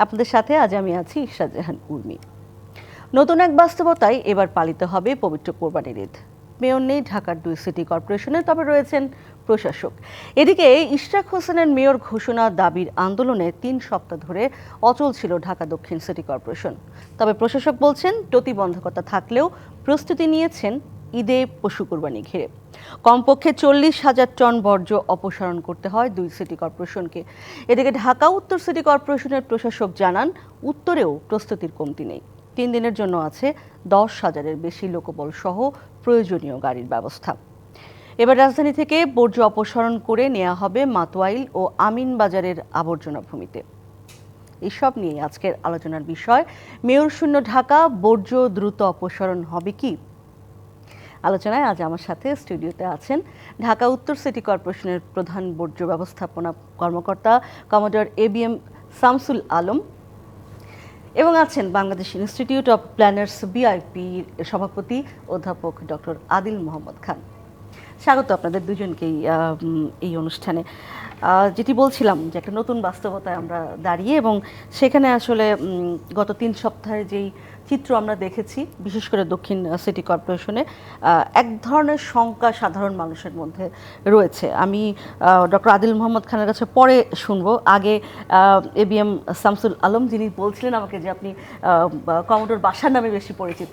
আপনাদের সাথে আজ আমি আছি ইশরাত জাহান উর্মি। নতুন এক বাস্তবতায় এবার পালিত হবে পবিত্র কোরবানির ঈদ। মেয়র নেই ঢাকার 2 সিটি কর্পোরেশনে, তবে রয়েছেন প্রশাসক। এদিকে ইশরাক হোসেনের মেয়র ঘোষণা দাবির আন্দোলনে 3 সপ্তাহ ধরে অচল ছিল ঢাকা দক্ষিণ সিটি কর্পোরেশন। তবে প্রশাসক বলছেন প্রতিবন্ধকতা থাকলেও প্রস্তুতি নিয়েছেন ঈদে পশু কোরবানি ঘিরে। কমপক্ষে 40,000 টন বর্জ্য অপসারণ করতে হয় 2 সিটি কর্পোরেশনকে। এদিকে ঢাকা উত্তর সিটি কর্পোরেশনের প্রশাসক জানান, উত্তরেও প্রস্তুতির কমতি নেই। 3 দিনের জন্য আছে 10,000-এর বেশি লোকবল সহ প্রয়োজনীয় গাড়ির ব্যবস্থা। এবার রাজধানী থেকে বর্জ্য অপসারণ করে নেওয়া হবে মাতোয়াইল ও আমিনবাজারের আবর্জনা ভূমিতে। এসব নিয়ে আজকের আলোচনার বিষয়, মেয়র শূন্য ঢাকা, বর্জ্য দ্রুত অপসারণ হবে কি? আলোচনায় আজ আমার সাথে স্টুডিওতে আছেন ঢাকা উত্তর সিটি কর্পোরেশনের প্রধান বর্জ্য ব্যবস্থাপনা কর্মকর্তা কমোডর ABM শামসুল আলম, এবং আছেন Bangladesh institute of planners BIP সভাপতি অধ্যাপক ডক্টর আদিল মোহাম্মদ খান। স্বাগত আপনাদের দুজনকেই এই অনুষ্ঠানে। যেটি বলছিলাম যে একটা নতুন বাস্তবতায় আমরা দাঁড়িয়ে, এবং সেখানে আসলে গত 3 সপ্তাহের যেই চিত্র আমরা দেখেছি, বিশেষ করে দক্ষিণ সিটি কর্পোরেশনে এক ধরনের শঙ্কা সাধারণ মানুষের মধ্যে রয়েছে। আমি ডক্টর আদিল মোহাম্মদ খানের কাছে পরে শুনবো। আগে ABM শামসুল আলম, যিনি বলছিলেন আমাকে যে আপনি কমোডর বাসার নামে বেশি পরিচিত,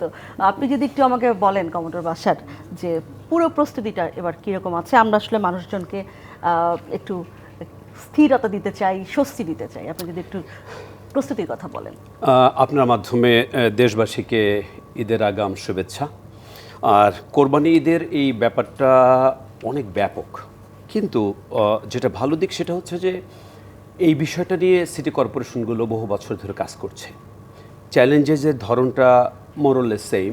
আপনি যদি একটু আমাকে বলেন কমোডর বাসার যে পুরো প্রস্তুতিটা এবার কীরকম আছে। আমরা আসলে মানুষজনকে একটু স্থিরতা দিতে চাই, স্বস্তি দিতে চাই। আপনি যদি একটু প্রস্তুতির কথা বলেন। আপনার মাধ্যমে দেশবাসীকে ঈদের আগাম শুভেচ্ছা। আর কোরবানি ঈদের এই ব্যাপারটা অনেক ব্যাপক, কিন্তু যেটা ভালো দিক সেটা হচ্ছে যে এই বিষয়টা নিয়ে সিটি কর্পোরেশনগুলো বহু বছর ধরে কাজ করছে। চ্যালেঞ্জেসের ধরনটা মোরলেস সেম,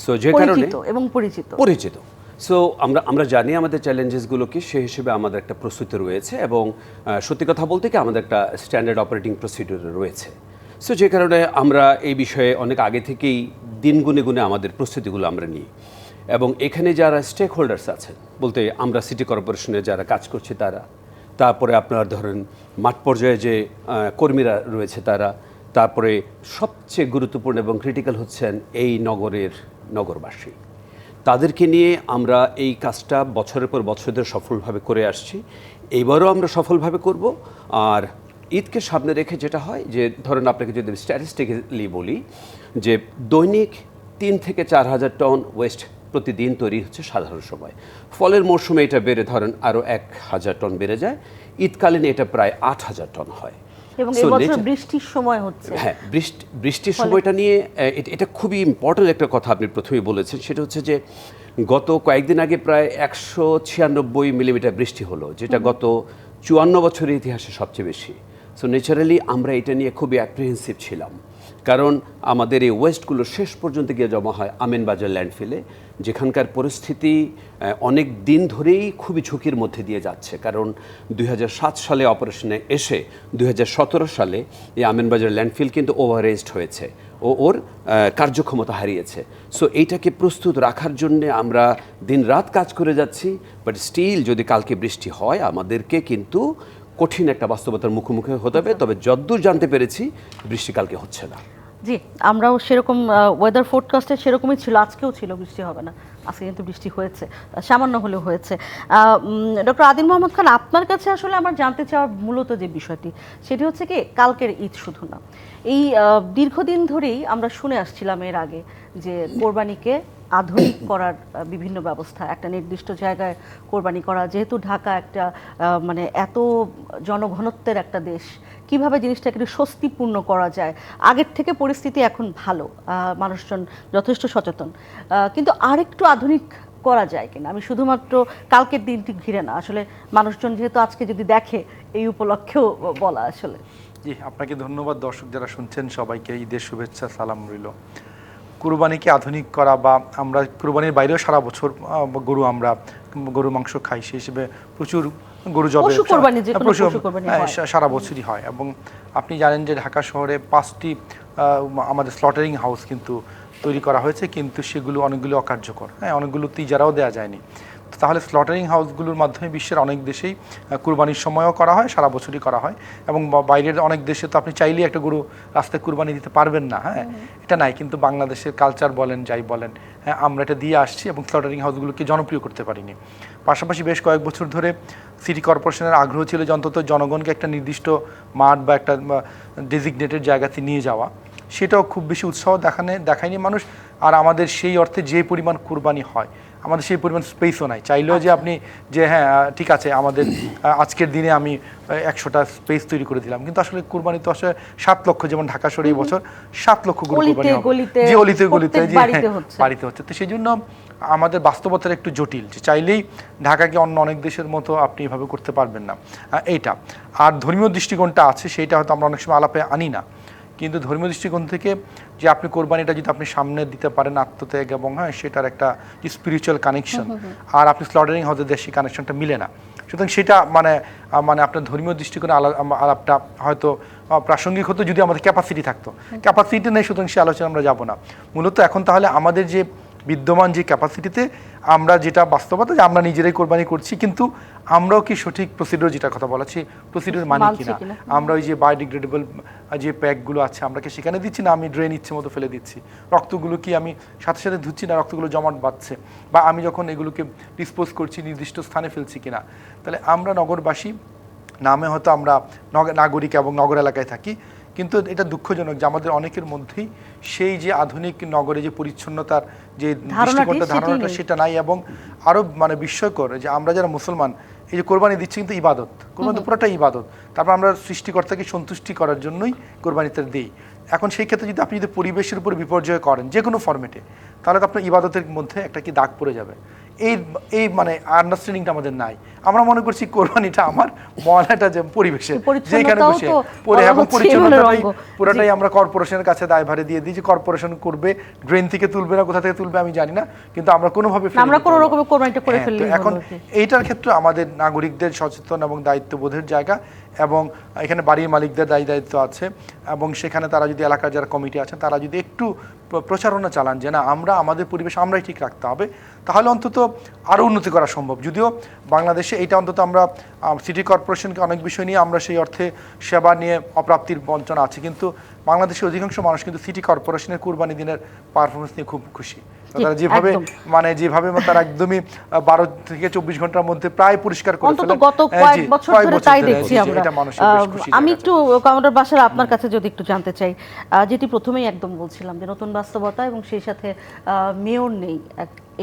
সো যে কারণে এবং পরিচিত সো আমরা জানি আমাদের চ্যালেঞ্জেসগুলো কি, সেই হিসেবে আমাদের একটা প্রস্তুতি রয়েছে, এবং সত্যি কথা বলতে কি আমাদের একটা স্ট্যান্ডার্ড অপারেটিং প্রসিডিউর রয়েছে। সো যে কারণে আমরা এই বিষয়ে অনেক আগে থেকেই দিন গুনে গুনে আমাদের প্রস্তুতিগুলো আমরা নিই। এবং এখানে যারা স্টেক হোল্ডার্স আছেন, বলতে আমরা সিটি কর্পোরেশনে যারা কাজ করছি তারা, তারপরে আপনার ধরেন মাঠ পর্যায়ে যে কর্মীরা রয়েছে তারা, তারপরে সবচেয়ে গুরুত্বপূর্ণ এবং ক্রিটিক্যাল হচ্ছেন এই নগরের নগরবাসী। তাদেরকে নিয়ে আমরা এই কাজটা বছরের পর বছর ধরে সফলভাবে করে আসছি। এইবারও আমরা সফলভাবে করব। আর ঈদকে সামনে রেখে যেটা হয় যে, ধরেন আপনাকে যদি স্ট্যাটিস্টিক্যালি বলি যে দৈনিক 3 থেকে 4 হাজার টন ওয়েস্ট প্রতিদিন তৈরি হচ্ছে সাধারণ সময়। ফলের মরশুমে এটা বেড়ে ধরেন আরও 1,000 টন বেড়ে যায়। ঈদকালীন এটা প্রায় 8,000 টন হয়। এবং এবছর বৃষ্টির সময় হচ্ছে। হ্যাঁ, বৃষ্টির সময়টা নিয়ে এটা খুবই ইম্পর্ট্যান্ট একটা কথা আপনি প্রথমেই বলেছেন। সেটা হচ্ছে যে গত কয়েকদিন আগে প্রায় 196 মিলিমিটার বৃষ্টি হলো, যেটা গত 54 বছরের ইতিহাসে সবচেয়ে বেশি। সো ন্যাচারালি আমরা এটা নিয়ে খুবই অ্যাপ্রিহেন্সিভ ছিলাম, কারণ আমাদের এই ওয়েস্টগুলো শেষ পর্যন্ত গিয়ে জমা হয় আমিনবাজার ল্যান্ডফিলে, যেখানকার পরিস্থিতি অনেক দিন ধরেই খুবই ঝুঁকির মধ্যে দিয়ে যাচ্ছে। কারণ 2007 সালে অপারেশনে এসে 2017 সালে এই আমিনবাজার ল্যান্ডফিল কিন্তু ওভাররেজড হয়েছে, ওর কার্যক্ষমতা হারিয়েছে। সো এইটাকে প্রস্তুত রাখার জন্য আমরা দিন রাত কাজ করে যাচ্ছি। বাট স্টিল যদি কালকে বৃষ্টি হয়, আমাদেরকে কিন্তু কঠিন একটা বাস্তবতার মুখোমুখি হতে হবে। তবে যতদূর জানতে পেরেছি বৃষ্টি কালকে হচ্ছে না। জি, আমরাও সেরকম ওয়েদার ফোরকাস্টে সেরকমই ছিল, আজকেও ছিল বৃষ্টি হবে না। আজকে কিন্তু বৃষ্টি হয়েছে, সামান্য হলেও হয়েছে। ডক্টর আদিল মোহাম্মদ খান, আপনার কাছে আসলে আমার জানতে চাওয়ার মূলত যে বিষয়টি, সেটি হচ্ছে কি কালকের ঈদ শুধু না, এই দীর্ঘদিন ধরেই আমরা শুনে আসছিলাম এর আগে যে কোরবানিকে আধুনিক করার বিভিন্ন ব্যবস্থা, একটা নির্দিষ্ট জায়গায় কোরবানি করা, যেহেতু ঢাকা একটা মানে এত জনঘনত্বের একটা দেশ, কিভাবে জিনিসটাকে একটু স্বস্তিপূর্ণ করা যায়। আগের থেকে পরিস্থিতি এখন ভালো, মানুষজন যথেষ্ট সচেতন, কিন্তু আরেকটু আধুনিক করা যায় কিনা। আমি শুধুমাত্র কালকের দিনটি ঘিরে না, আসলে মানুষজন যেহেতু আজকে যদি দেখে, এই উপলক্ষেও বলা আসলে। জি, আপনাকে ধন্যবাদ। দর্শক যারা শুনছেন সবাইকে ঈদের শুভেচ্ছা, সালাম রইল। কুরবানিকে আধুনিক করা, বা আমরা কুরবানির বাইরেও সারা বছর আমরা গরু মাংস খাই, সেই হিসেবে প্রচুর গরু জবে সারা বছরই হয়। এবং আপনি জানেন যে ঢাকা শহরে 5টি আমাদের স্লটারিং হাউস কিন্তু তৈরি করা হয়েছে, কিন্তু সেগুলো অনেকগুলো অকার্যকর। হ্যাঁ, অনেকগুলো ইজারাও দেওয়া যায়নি। তাহলে স্লটারিং হাউসগুলোর মাধ্যমে বিশ্বের অনেক দেশেই কুরবানির সময়ও করা হয়, সারা বছরই করা হয়। এবং বাইরের অনেক দেশে তো আপনি চাইলেই একটা গরু রাস্তায় কুরবানি দিতে পারবেন না, হ্যাঁ, এটা নাই। কিন্তু বাংলাদেশের কালচার বলেন, যাই বলেন, হ্যাঁ, আমরা এটা দিয়ে আসছি এবং স্লটারিং হাউসগুলোকে জনপ্রিয় করতে পারিনি। পাশাপাশি বেশ কয়েক বছর ধরে সিটি কর্পোরেশনের আগ্রহ ছিল যে অন্তত জনগণকে একটা নির্দিষ্ট মাঠ বা একটা ডেজিগনেটেড জায়গাতে নিয়ে যাওয়া, সেটাও খুব বেশি উৎসাহ দেখায়নি মানুষ। আর আমাদের সেই অর্থে যে পরিমাণ কুরবানি হয়, আমাদের সেই পরিমাণ স্পেসও নাই। চাইলেও যে আপনি যে হ্যাঁ ঠিক আছে আমাদের আজকের দিনে আমি 100টা স্পেস তৈরি করে দিলাম, কিন্তু আসলে কুরবানি তো আসলে 7 লক্ষ, যেমন ঢাকা শহরে এই বছর 7 লক্ষ গরু কুরবানি হবে, যে অলিতে গলিতে যে বাড়িতে হচ্ছে। তো সেই জন্য আমাদের বাস্তবতার একটু জটিল, যে চাইলেই ঢাকাকে অন্য অনেক দেশের মতো আপনি এভাবে করতে পারবেন না এইটা। আর ধর্মীয় দৃষ্টিকোণটা আছে, সেইটা হয়তো আমরা অনেক সময় আলাপে আনি না। কিন্তু ধর্মীয় দৃষ্টিকোণ থেকে যে আপনি কোরবানিটা যদি আপনি সামনে দিতে পারেন আত্মত্যাগ এবং হ্যাঁ সেটার একটা যে স্পিরিচুয়াল কানেকশন, আর আপনি স্লটারিং হাউসের দেশে কানেকশনটা মিলে না। সুতরাং সেটা মানে আপনার ধর্মীয় দৃষ্টিকোণে আলাপটা হয়তো প্রাসঙ্গিক হতো যদি আমাদের ক্যাপাসিটি থাকতো। ক্যাপাসিটি নেই, সুতরাং সে আলোচনা আমরা যাব না। মূলত এখন তাহলে আমাদের যে বিদ্যমান যে ক্যাপাসিটিতে আমরা যেটা বাস্তবতা যে আমরা নিজেরাই কোরবানি করছি, কিন্তু আমরাও কি সঠিক প্রসিডিউর, যেটা কথা বলাচ্ছি প্রসিডিউর মানি কিনা, আমরা ওই যে বায়োডিগ্রেডেবল যে প্যাকগুলো আছে আমরা কি সেখানে দিচ্ছি না আমি ড্রেন ইচ্ছে মতো ফেলে দিচ্ছি, রক্তগুলো কি আমি সাথে সাথে ধুচ্ছি না রক্তগুলো জমাট বাঁধছে, বা আমি যখন এগুলোকে ডিসপোজ করছি নির্দিষ্ট স্থানে ফেলছি কিনা। তাহলে আমরা নগরবাসী নামে হয়তো আমরা নাগরিক এবং নগর এলাকায় থাকি, কিন্তু এটা দুঃখজনক যে আমাদের অনেকের মধ্যেই সেই যে আধুনিক নগরে যে পরিচ্ছন্নতার যে দৃষ্টিকোণটা, ধারণাটা সেটা নাই। এবং আরও মানে বিস্ময়কর যে আমরা যারা মুসলমান এই যে কোরবানি দিচ্ছি কিন্তু ইবাদত, কোরবানি পুরোটাই ইবাদত। তারপর আমরা সৃষ্টিকর্তাকে সন্তুষ্টি করার জন্যই কোরবানিতে দিই। এখন সেই ক্ষেত্রে যদি আপনি যদি পরিবেশের উপর বিপর্যয় করেন যে কোনো ফরম্যাটে, তাহলে তো আপনার ইবাদতের মধ্যে একটা কি দাগ পড়ে যাবে। এই মানে আন্ডারস্ট্যান্ডিংটা আমাদের নাই। আমরা মনে করছি কোরবানিটা আমার মহলাটা যে পরিবেশে যেখানে বসে পরে এবং পরিচ্ছন্নতাটাই পুরোটাই আমরা কর্পোরেশনের কাছে দায়ভারে দিয়ে দিই যে কর্পোরেশন করবে, ড্রেন থেকে তুলবে না কোথা থেকে তুলবে আমি জানি না, কিন্তু আমরা কোনোভাবে আমরা কোনো রকমে কোরবানিটা করে ফেলি। এখন এইটার ক্ষেত্রে আমাদের নাগরিকদের সচেতন এবং দায়িত্ববোধের জায়গা, এবং এখানে বাড়ির মালিকদের দায়িত্ব আছে, এবং সেখানে তারা যদি এলাকার যারা কমিটি আছেন তারা যদি একটু প্রচারণা চালান যে না আমরা আমাদের পরিবেশ আমরাই ঠিক রাখতে হবে, তাহলে অন্তত আরও উন্নতি করা সম্ভব। যদিও বাংলাদেশে এইটা অন্তত আমরা সিটি কর্পোরেশনকে অনেক বিষয় নিয়ে আমরা সেই অর্থে সেবা নিয়ে অপ্রাপ্তির বঞ্চনা আছে, কিন্তু বাংলাদেশের অধিকাংশ মানুষ কিন্তু সিটি কর্পোরেশনের কুরবানি দিনের পারফরমেন্স নিয়ে খুব খুশি। তারা যেভাবে যেভাবে তারা একদমই 12 থেকে 24 ঘন্টার মধ্যে প্রায় পরিষ্কার করে ফেলেন। গত কয়েক বছর ধরে তাই দেখছি আমরা। আমি একটু কমান্ডার বাশার আপনার কাছে যদি একটু জানতে চাই, যেটি প্রথমেই একদম বলছিলাম যে নতুন বাস্তবতা এবং সেই সাথে মেয়র নেই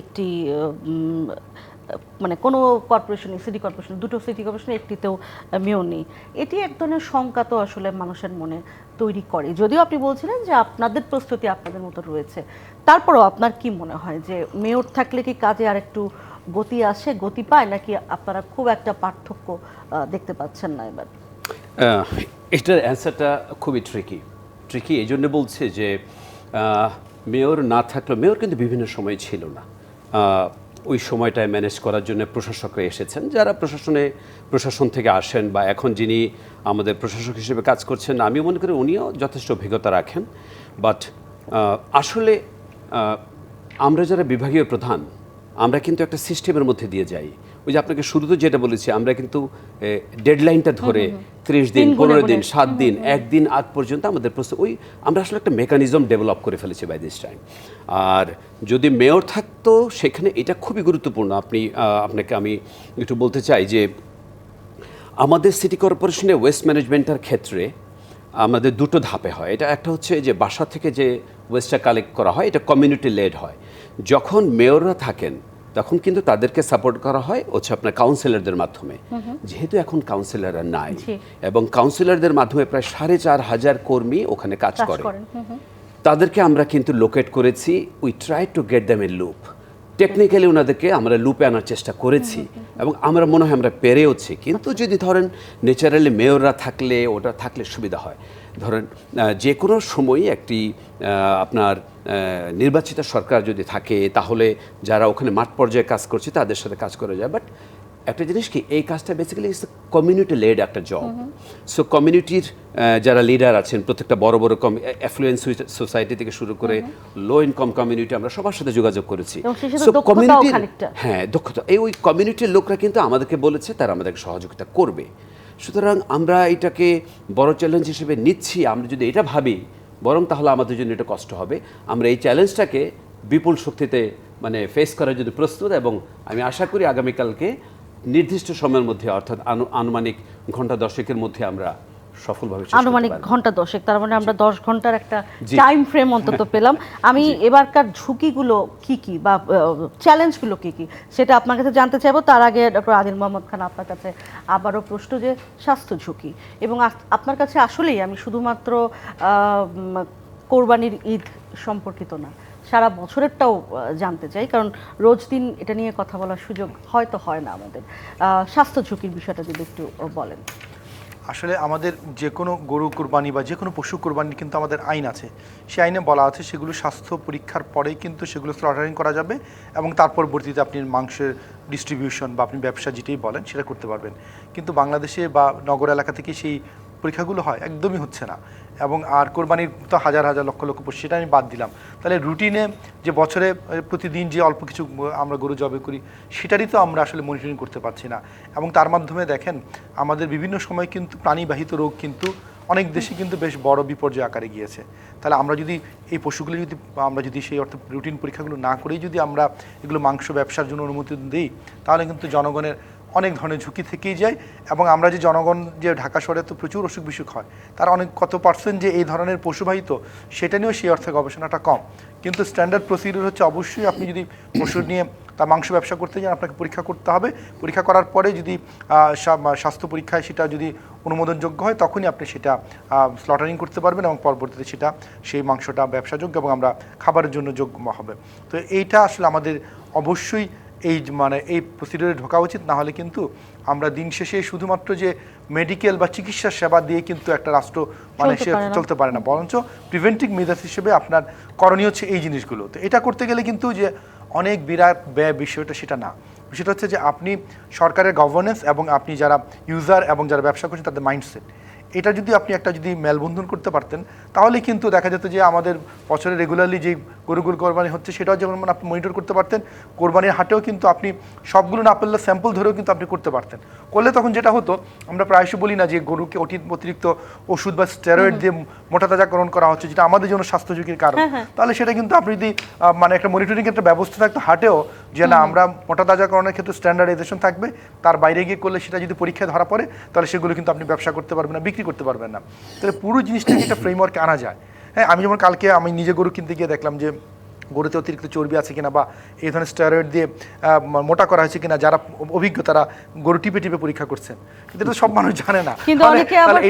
একটি মানে কোনো কর্পোরেশনে, সিটি কর্পোরেশন, দুটো সিটি কর্পোরেশনে একটিতেও মেয়র নেই, এটি এক ধরনের শঙ্কা তো আসলে মানুষের মনে তৈরি করে। যদিও আপনি বলছিলেন যে আপনাদের প্রস্তুতি আপনাদের মতো রয়েছে, তারপরও আপনার কি মনে হয় যে মেয়র থাকলে কি কাজে আর একটু গতি আসে, গতি পায়, নাকি আপনারা খুব একটা পার্থক্য দেখতে পাচ্ছেন না এবার? এটার অ্যান্সারটা খুবই ট্রিকি এই জন্য বলছে যে মেয়র না থাকলেও, মেয়র কিন্তু বিভিন্ন সময় ছিল না, ওই সময়টায় ম্যানেজ করার জন্য প্রশাসকরা এসেছেন, যারা প্রশাসন থেকে আসেন বা এখন যিনি আমাদের প্রশাসক হিসেবে কাজ করছেন আমি মনে করি উনিও যথেষ্ট অভিজ্ঞতা রাখেন। বাট আসলে আমরা যারা বিভাগীয় প্রধান আমরা কিন্তু একটা সিস্টেমের মধ্যে দিয়ে যাই। ওই যে আপনাকে শুরুতে যেটা বলেছি, আমরা কিন্তু ডেডলাইনটা ধরে 30 দিন, 15 দিন, 7 দিন, একদিন আগ পর্যন্ত আমাদের আমরা আসলে একটা মেকানিজম ডেভেলপ করে ফেলেছি বাই দিস টাইম। আর যদি মেয়র থাকতো সেখানে এটা খুবই গুরুত্বপূর্ণ। আপনাকে আমি একটু বলতে চাই যে আমাদের সিটি কর্পোরেশনে ওয়েস্ট ম্যানেজমেন্টের ক্ষেত্রে আমাদের দুটো ধাপে হয়। এটা একটা হচ্ছে যে বাসা থেকে যে ওয়েস্টটা কালেক্ট করা হয় এটা কমিউনিটি লেড হয়। যখন মেয়ররা থাকেন তখন কিন্তু তাদেরকে সাপোর্ট করা হয় হচ্ছে আপনার কাউন্সিলরদের মাধ্যমে। যেহেতু এখন কাউন্সিলররা নাই এবং কাউন্সিলরদের মাধ্যমে প্রায় 4,500 কর্মী ওখানে কাজ করে, তাদেরকে আমরা কিন্তু লোকেট করেছি। We try to get them A loop. Technically ওনাদেরকে আমরা লুপে আনার চেষ্টা করেছি এবং আমরা মনে হয় আমরা পেরেওছি। কিন্তু যদি ধরেন ন্যাচারালি মেয়ররা থাকলে ওটা থাকলে সুবিধা হয়। ধরেন যে কোনো সময়ই একটি আপনার নির্বাচিত সরকার যদি থাকে তাহলে যারা ওখানে মাঠ পর্যায়ে কাজ করছে তাদের সাথে কাজ করা যায়। বাট একটা জিনিস কি, এই কাজটা বেসিক্যালি ইটস কমিউনিটি লেড একটা জব। সো কমিউনিটির যারা লিডার আছেন, প্রত্যেকটা বড় বড় অ্যাফ্লুয়েন্স সোসাইটি থেকে শুরু করে লো ইনকাম কমিউনিটি, আমরা সবার সাথে যোগাযোগ করেছি। এবং সেই সাথে So, দক্ষতাও community- খানিকটা। হ্যাঁ, দক্ষতা, ওই কমিউনিটির লোকরা কিন্তু আমাদেরকে বলেছে তারা আমাদেরকে সহযোগিতা করবে। সুতরাং আমরা এটাকে বড় চ্যালেঞ্জ হিসেবে নিচ্ছি। আমরা যদি এটা ভাবি বরং তাহলে আমাদের জন্য এটা কষ্ট হবে। আমরা এই চ্যালেঞ্জটাকে বিপুল শক্তিতে মানে ফেস করার জন্য প্রস্তুত, এবং আমি আশা করি আগামীকালকে নির্দিষ্ট সময়ের মধ্যে, অর্থাৎ আনুমানিক ঘন্টা 10 মধ্যে আমরা সফলভাবে শেষ করতে আনুমানিক পারবো। ঘন্টা 10, তার মানে আমরা 10 ঘন্টার একটা জি। টাইম ফ্রেম অন্তত পেলাম। আমি এবারকার ঝুঁকিগুলো কি কি বা চ্যালেঞ্জগুলো কি কি সেটা আপনার কাছে জানতে চাইবো। তার আগে ডক্টর আদিল মোহাম্মদ খান, আপনার কাছে আবারও প্রশ্ন যে স্বাস্থ্য ঝুঁকি, এবং আপনার কাছে আসলেই আমি শুধুমাত্র কোরবানির ঈদ সম্পর্কিত না, সারা বছরেরটাও জানতে চাই, কারণ রোজ দিন এটা নিয়ে কথা বলার সুযোগ হয়তো হয় না আমাদের। স্বাস্থ্য ঝুঁকির বিষয়টা যদি একটু বলেন। আসলে আমাদের যে কোনো গরু কোরবানি বা যে কোনো পশু কোরবানির কিন্তু আমাদের আইন আছে। সেই আইনে বলা আছে সেগুলো স্বাস্থ্য পরীক্ষার পরেই কিন্তু সেগুলো স্লটারিং করা যাবে, এবং তার পরবর্তীতে আপনি মাংসের ডিস্ট্রিবিউশন বা আপনি ব্যবসা যেটাই বলেন সেটা করতে পারবেন। কিন্তু বাংলাদেশে বা নগর এলাকা থেকে সেই পরীক্ষাগুলো হয় একদমই হচ্ছে না। এবং আর কোরবানির তো হাজার হাজার লক্ষ লক্ষ পশু, সেটা আমি বাদ দিলাম। তাহলে রুটিনে যে বছরে প্রতিদিন যে অল্প কিছু আমরা গরু জবে করি, সেটারই তো আমরা আসলে মনিটরিং করতে পারছি না। এবং তার মাধ্যমে দেখেন আমাদের বিভিন্ন সময় কিন্তু প্রাণীবাহিত রোগ কিন্তু অনেক দেশে কিন্তু বেশ বড় বিপর্যয় আকারে গিয়েছে। তাহলে আমরা যদি এই পশুগুলো যদি আমরা যদি সেই অর্থে রুটিন পরীক্ষাগুলো না করেই যদি আমরা এগুলো মাংস ব্যবসার জন্য অনুমতি দিই, তাহলে কিন্তু জনগণের অনেক ধরনের ঝুঁকি থেকেই যায়। এবং আমরা যে জনগণ যে ঢাকা শহরে তো প্রচুর অসুখ বিসুখ হয়, তার অনেক কত পার্সেন্ট যে এই ধরনের পশুবাহিত, সেটা নিয়েও সেই অর্থে গবেষণাটা কম। কিন্তু স্ট্যান্ডার্ড প্রসিডিউর হচ্ছে অবশ্যই আপনি যদি পশু নিয়ে তা মাংস ব্যবসা করতে যান, আপনাকে পরীক্ষা করতে হবে। পরীক্ষা করার পরে যদি স্বাস্থ্য পরীক্ষায় সেটা যদি অনুমোদনযোগ্য হয়, তখনই আপনি সেটা স্লটারিং করতে পারবেন, এবং পরবর্তীতে সেটা সেই মাংসটা ব্যবসাযোগ্য এবং আমরা খাবারের জন্য যোগ্য হবে। তো এইটা আসলে আমাদের অবশ্যই এই মানে এই প্রসিডিউরে ঢোকা উচিত। না হলে কিন্তু আমরা দিন শেষে শুধুমাত্র যে মেডিকেল বা চিকিৎসা সেবা দিয়ে কিন্তু একটা রাষ্ট্র মানে সে চলতে পারে না, বরঞ্চ প্রিভেন্টিভ মেজার্স হিসেবে আপনার করণীয় হচ্ছে এই জিনিসগুলো। তো এটা করতে গেলে কিন্তু যে অনেক বিরাট ব্যয় বিষয়টা সেটা না। সেটা হচ্ছে যে আপনি সরকারের গভর্নেন্স এবং আপনি যারা ইউজার এবং যারা ব্যবসা করছেন তাদের মাইন্ডসেট, এটা যদি আপনি একটা যদি মেলবন্ধন করতে পারতেন, তাহলে কিন্তু দেখা যেত যে আমাদের বছরে রেগুলারলি যে গরুগুলো কোরবানি হচ্ছে সেটাও যেমন আপনি মনিটর করতে পারতেন। কোরবানির হাটেও কিন্তু আপনি সবগুলো না পেলে স্যাম্পল ধরেও কিন্তু আপনি করতে পারতেন। করলে তখন যেটা হতো, আমরা প্রায়শই বলি না যে গরুকে অতিরিক্ত ওষুধ বা স্টেরয়েড দিয়ে মোটা তাজাকরণ করা হচ্ছে, যেটা আমাদের জন্য স্বাস্থ্য ঝুঁকির কারণ। তাহলে সেটা কিন্তু আপনি যদি মানে একটা মনিটরিং একটা ব্যবস্থা থাকতো হাটেও, যে না আমরা মোটা তাজাকরণের ক্ষেত্রে স্ট্যান্ডার্ডাইজেশন থাকবে, তার বাইরে গিয়ে করলে সেটা যদি পরীক্ষায় ধরা পড়ে, তাহলে সেগুলো কিন্তু আপনি ব্যবসা করতে পারবেন না, বিক্রি করতে পারবেন না। তাহলে পুরো জিনিসটাকে একটা ফ্রেমওয়ার্কে আনা যায়। হ্যাঁ, আমি যেমন কালকে আমি নিজে গরু কিনতে গিয়ে দেখলাম যে গরুতে অতিরিক্ত চর্বি আছে কিনা, বা এই ধরনের স্টেরয়েড দিয়ে মোটা করা হয়েছে কিনা, যারা অভিজ্ঞ তারা গরু টিপে টিপে পরীক্ষা করছেন। কিন্তু এটা সব মানুষ জানে না। কিন্তু অনেকে আবার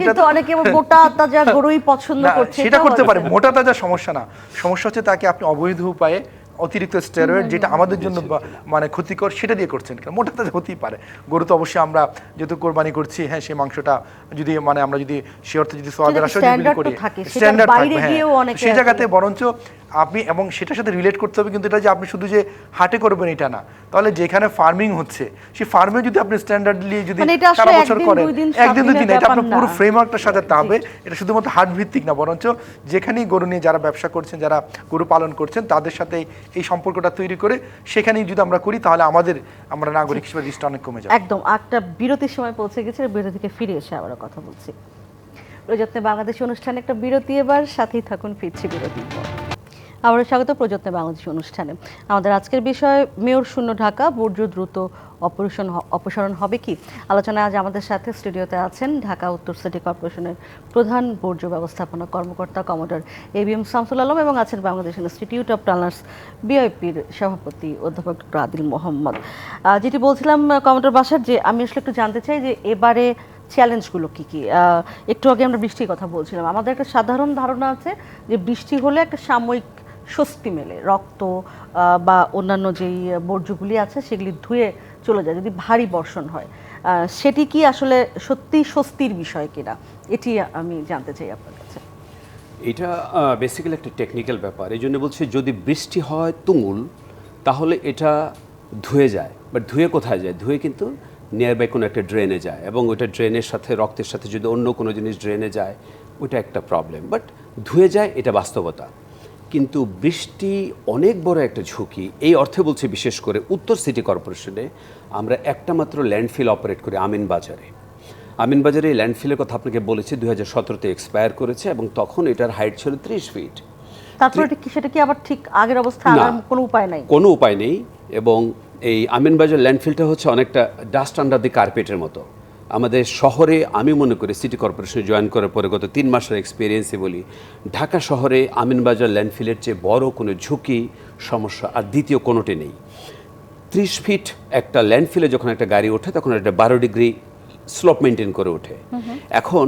মোটা তাজা গরুই পছন্দ করছে, সেটা করতে পারে। মোটা তাজা সমস্যা না, সমস্যা হচ্ছে তাকে আপনি অবৈধ উপায়ে অতিরিক্ত স্টেরয়েড যেটা আমাদের জন্য মানে ক্ষতিকর সেটা দিয়ে করছেন। মোটা তাজা হতেই পারে। গরু তো অবশ্যই আমরা যেহেতু কোরবানি করছি, হ্যাঁ সেই মাংসটা যদি মানে আমরা যদি সে অর্থে যদি সোয়াবের আশা বিক্রি করি, স্ট্যান্ডার্ড থাকবে, হ্যাঁ সেই জায়গাতে বরঞ্চ আপনি এবং সেটার সাথে রিলেট করতে হবে। কিন্তু এটা যে আপনি শুধু যে হাটে করবেন এটা না, তাহলে যেখানে ফার্মিং হচ্ছে সেই ফার্মে যদি আপনি স্ট্যান্ডার্ডলি যদি সারা বছর করেন, একদিন দুদিন, এটা আপনার পুরো ফ্রেমওয়ার্কটা সাজাতে হবে। এটা শুধুমাত্র হাট ভিত্তিক না, বরঞ্চ যেখানেই গরু নিয়ে যারা ব্যবসা করছেন, যারা গরু পালন করছেন, তাদের সাথে এই সম্পর্কটা তৈরি করে সেখানেই যদি আমরা করি, তাহলে আমরা নাগরিক হিসেবে রিস্কটা অনেক কমে যাবে। একদম। একটা বিরতির সময় পৌঁছে গেছে, বিরতি থেকে ফিরে এসে আবার কথা বলছি। প্রযত্নে বাংলাদেশ অনুষ্ঠানে একটা বিরতি, এবার সাথেই থাকুন, ফিরছি বিরতির পর। আবারও স্বাগত প্রযত্নে বাংলাদেশ অনুষ্ঠানে। আমাদের আজকের বিষয় মেয়র শূন্য ঢাকা, বর্জ্য দ্রুত অপসারণ হবে কি? আলোচনায় আজ আমাদের সাথে স্টুডিওতে আছেন ঢাকা উত্তর সিটি কর্পোরেশনের প্রধান বর্জ্য ব্যবস্থাপনা কর্মকর্তা কমোডর এবিএম শামসুল আলম, এবং আছেন বাংলাদেশ ইনস্টিটিউট অফ প্ল্যানার্স বিআইপির সভাপতি অধ্যাপক ডক্টর আদিল মোহাম্মদ। যেটি বলছিলাম কমোডর বাসার, যে আমি আসলে একটু জানতে চাই যে এবারে চ্যালেঞ্জগুলো কী কী। একটু আগে আমরা বৃষ্টির কথা বলছিলাম, আমাদের একটা সাধারণ ধারণা আছে যে বৃষ্টি হলে একটা সাময়িক স্বস্তি মেলে, রক্ত বা অন্যান্য যেই বর্জ্যগুলি আছে সেগুলি ধুয়ে চলে যায় যদি ভারী বর্ষণ হয়। সেটি কি আসলে সত্যি স্বস্তির বিষয় কিনা, এটি আমি জানতে চাই আপনার কাছে। এটা বেসিক্যালি একটা টেকনিক্যাল ব্যাপার। এই জন্য বলছি, যদি বৃষ্টি হয় তুমুল, তাহলে এটা ধুয়ে যায়। বাট ধুয়ে কোথায় যায়? ধুয়ে কিন্তু নিয়ার বাই কোনো একটা ড্রেনে যায় এবং ওইটা ড্রেনের সাথে রক্তের সাথে যদি অন্য কোনো জিনিস ড্রেনে যায় ওইটা একটা প্রবলেম, বাট ধুয়ে যায়, এটা বাস্তবতা। কিন্তু বৃষ্টি অনেক বড় একটা ঝুঁকি, এই অর্থে বলছি বিশেষ করে উত্তর সিটি কর্পোরেশনে আমরা একটা মাত্র ল্যান্ডফিল অপারেট করি আমিনবাজারে। আমিনবাজারে এই ল্যান্ডফিলের কথা আপনাকে বলেছি 2017-তে এক্সপায়ার করেছে এবং তখন এটার হাইট ছিল 30 ফিট। তারপরে সেটা কি আবার ঠিক আগের অবস্থা না, আনার কোনো উপায় নাই? কোনো উপায় নেই। এবং এই আমিনবাজার ল্যান্ডফিলটা হচ্ছে অনেকটা ডাস্ট আন্ডার দি কার্পেটের মতো। আমাদের শহরে আমি মনে করি সিটি কর্পোরেশনে জয়েন করার পরে গত 3 মাসের এক্সপিরিয়েন্সে বলি, ঢাকা শহরে আমিনবাজার ল্যান্ডফিলের চেয়ে বড় কোনো ঝুঁকি সমস্যা আর দ্বিতীয় কোনোটি নেই। 30 ফিট একটা ল্যান্ডফিলে যখন একটা গাড়ি ওঠে তখন একটা 12 ডিগ্রি স্লোপ মেনটেন করে ওঠে। এখন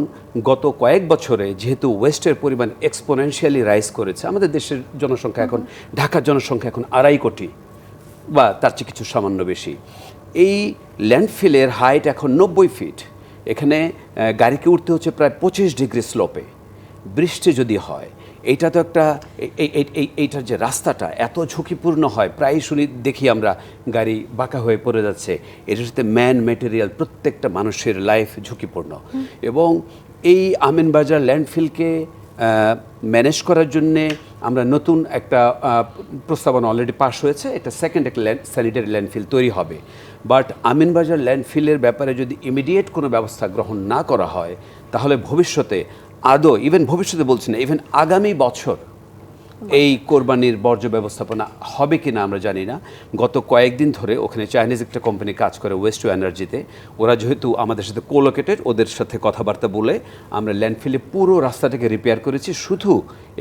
গত কয়েক বছরে যেহেতু ওয়েস্টের পরিমাণ এক্সপোনেনশিয়ালি রাইজ করেছে, আমাদের দেশের জনসংখ্যা এখন, ঢাকার জনসংখ্যা এখন 2.5 কোটি বা তার চেয়ে কিছু সামান্য বেশি। এই ল্যান্ডফিলের হাইট এখন 90 ফিট। এখানে গাড়িকে উঠতে হচ্ছে প্রায় 25 ডিগ্রি স্লোপে। বৃষ্টি যদি হয়, এইটা তো একটা এইটার যে রাস্তাটা এত ঝুঁকিপূর্ণ হয়, প্রায় দেখি আমরা গাড়ি বাঁকা হয়ে পড়ে যাচ্ছে। এটার সাথে ম্যান মেটেরিয়াল, প্রত্যেকটা মানুষের লাইফ ঝুঁকিপূর্ণ। এবং এই আমিনবাজার ল্যান্ডফিলকে ম্যানেজ করার জন্যে আমরা নতুন একটা প্রস্তাবনা অলরেডি পাস হয়েছে, এটা সেকেন্ড একটা স্যানিটারি ল্যান্ডফিল তৈরি হবে। বাট আমিনবাজার ল্যান্ডফিলের ব্যাপারে যদি ইমিডিয়েট কোনো ব্যবস্থা গ্রহণ না করা হয় তাহলে ভবিষ্যতে ভবিষ্যতে বলছি না, ইভেন আগামী বছর এই কোরবানির বর্জ্য ব্যবস্থাপনা হবে কিনা আমরা জানি না। গত কয়েকদিন ধরে ওখানে চাইনিজ একটা কোম্পানি কাজ করে, ওয়েস্ট টু এনার্জিতে। ওরা যেহেতু আমাদের সাথে কোলোকেটেড, ওদের সাথে কথাবার্তা বলে আমরা ল্যান্ডফিলে পুরো রাস্তাটাকে রিপেয়ার করেছি শুধু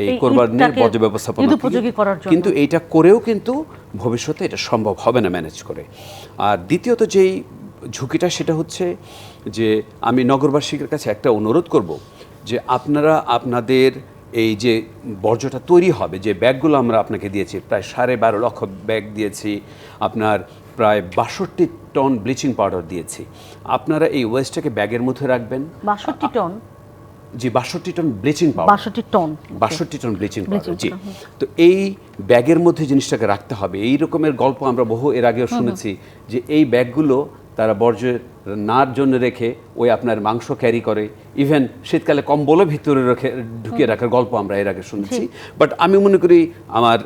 এই কোরবানির বর্জ্য ব্যবস্থাপনা। কিন্তু এইটা করেও কিন্তু ভবিষ্যতে এটা সম্ভব হবে না ম্যানেজ করে। আর দ্বিতীয়ত যেই ঝুঁকিটা সেটা হচ্ছে যে আমি নগরবাসীর কাছে একটা অনুরোধ করব যে আপনারা আপনাদের এই যে বর্জ্যটা তৈরি হবে, যে ব্যাগগুলো আমরা আপনাকে দিয়েছি, প্রায় 12.5 লক্ষ ব্যাগ দিয়েছি, আপনার প্রায় 62 টন ব্লিচিং পাউডার দিয়েছি, আপনারা এই ওয়েস্টটাকে ব্যাগের মধ্যে রাখবেন। 62 টন? জি, 62 ton bleaching powder. 62 ton bleaching powder, জি। তো এই ব্যাগের মধ্যে জিনিসটাকে রাখতে হবে। এই রকমের গল্প আমরা বহু এর আগেও শুনেছি যে এই ব্যাগগুলো তারা বর্জ্যের নার জন্য রেখে ওই আপনার মাংস ক্যারি করে, ইভেন শীতকালে কম্বলও ভিতরে ঢুকিয়ে রাখার গল্প আমরা এর আগে শুনেছি। বাট আমি মনে করি আমার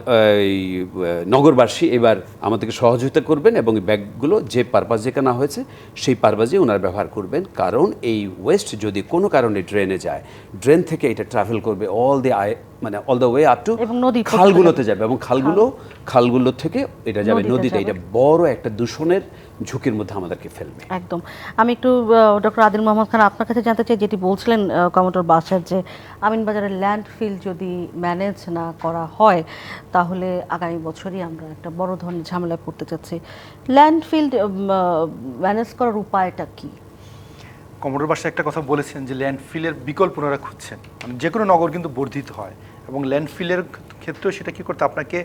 নগরবাসী এবার আমাদেরকে সহযোগিতা করবেন এবং এই ব্যাগগুলো যে পারপাজে কেনা হয়েছে সেই পারপাজে ওনারা ব্যবহার করবেন। কারণ এই ওয়েস্ট যদি কোনো কারণে ড্রেনে যায়, ড্রেন থেকে এটা ট্রাভেল করবে all the way up to খালগুলোতে যাবে এবং খালগুলো থেকে এটা যাবে নদীতে। এটা বড় একটা দূষণের ঝুঁকির মধ্যে আমাদেরকে ফেলবে। একদম। আমি একটু ডক্টর আদিল মোহাম্মদ খান আপনার কাছে জানতে চাই, যেটি বলছিলেন কমোডর বাসার, যে আমিনবাজারের ল্যান্ডফিল যদি ম্যানেজ না করা হয় তাহলে আগামী বছরই আমরা একটা বড় ধরনের ঝামেলায় পড়তে চাচ্ছি। ল্যান্ডফিল ম্যানেজ করার উপায়টা কি? কমোডর বাসা একটা কথা বলেছেন যে ল্যান্ডফিলের বিকল্প ওনারা খুঁজছেন। মানে যে কোনো নগর কিন্তু বর্ধিত হয় এবং ল্যান্ডফিলের ক্ষেত্রেও সেটা কী করতে, আপনাকে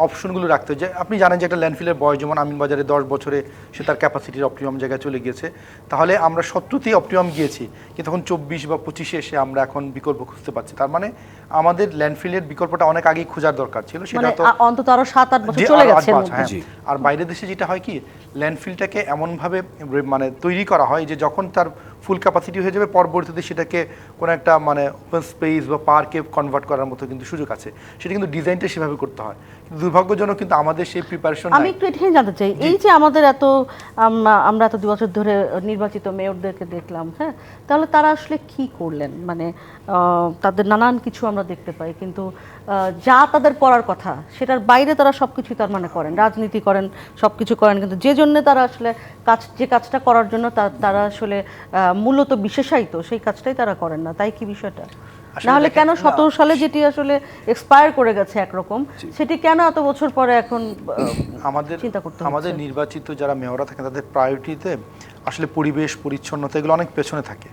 অপশনগুলো রাখতে হয়। যে আপনি জানেন যে একটা ল্যান্ডফিলের বয়স যেমন আমিনবাজারে 10 বছরে সে তার ক্যাপাসিটির অপটিমাম জায়গায় চলে গিয়েছে, তাহলে আমরা 70তেই অপটিমাম গিয়েছি, কিন্তু তখন 24 বা 25-এ এসে আমরা এখন বিকল্প খুঁজতে পারছি। তার মানে আমাদের ল্যান্ডফিলের বিকল্পটা অনেক আগেই খোঁজার দরকার ছিল। সেটা তো অন্তত আরো 7-8 বছর চলে গেছে। আর বাইরের দেশে যেটা হয় কি, ল্যান্ডফিলটাকে এমনভাবে মানে তৈরি করা হয় যে যখন তার ফুল ক্যাপাসিটি হয়ে যাবে পরবর্তীতে সেটাকে কোনো একটা মানে ওপেন স্পেস বা পার্কে কনভার্ট করার মতো কিন্তু সুযোগ আছে। সেটা কিন্তু ডিজাইনটা সেভাবে করতে হয়, কিন্তু দুর্ভাগ্যজনক কিন্তু আমাদের সেই প্রিপারেশন। আমি একটু এটাই জানতে চাই, এই যে আমাদের আমরা এত 2 বছর ধরে নির্বাচিত মেয়রদেরকে দেখলাম, হ্যাঁ, তাহলে তারা আসলে কি করলেন? মানে তাদের নানান কিছু আমরা দেখতে পাই, কিন্তু যা তাদের করার কথা সেটার বাইরে তারা সবকিছু তার মানে করেন, রাজনীতি করেন, সবকিছু করেন, কিন্তু যে জন্য তারা আসলে যে কাজটা করার জন্য তারা আসলে মূলত বিশেষায়িত, সেই কাজটাই তারা করেন না। তাই কি বিষয়টা? নাহলে কেন 17 সালে যেটি আসলে এক্সপায়ার করে গেছে একরকম, সেটি কেন এত বছর পরে এখন চিন্তা করতে হচ্ছে? আমাদের নির্বাচিত যারা মেয়ররা থাকেন তাদের প্রায়োরিটিতে আসলে পরিবেশ পরিচ্ছন্নতা এগুলো অনেক পেছনে থাকে।